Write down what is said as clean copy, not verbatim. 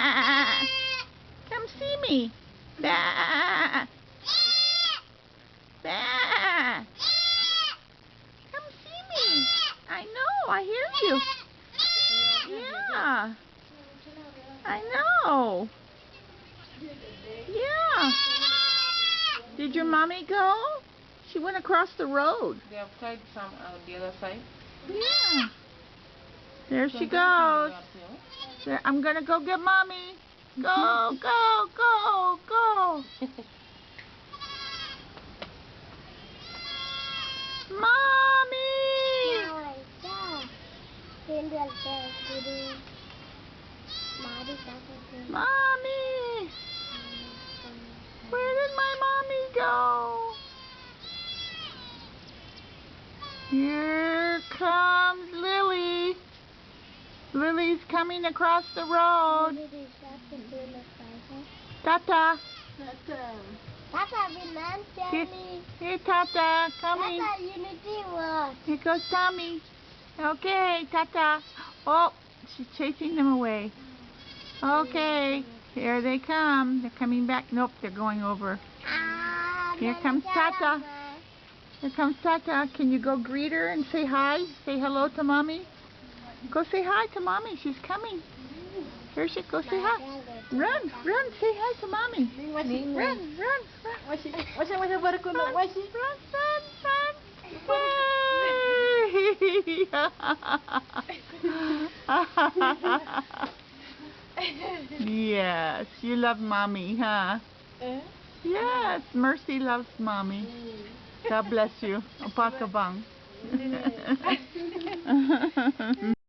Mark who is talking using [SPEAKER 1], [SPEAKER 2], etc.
[SPEAKER 1] Bah. Come see me. Bah. Bah. Come see me. I know, I hear you. Yeah. I know. Yeah. Did your mommy go? She went across the road.
[SPEAKER 2] They have tried some the other side.
[SPEAKER 1] Yeah. There she goes. There, I'm gonna go get mommy. Go, go, go, go. Mommy! Mommy! Where did my mommy go? Here comes Lily. Lily's coming across the road. Tata. Here, Tata, coming. Here goes Tommy. Okay, Tata. Oh, she's chasing them away. Okay, here they come. They're coming back. Nope, they're going over. Here comes Tata. Here comes Tata. Can you go greet her and say hi? Say hello to Mommy? Go say hi to Mommy. She's coming. Here she goes. Say hi. Run, run. Say hi to Mommy. Run, run, run. Yes, you love Mommy, huh? Yes, Mercy loves Mommy. God bless you. Opakabang.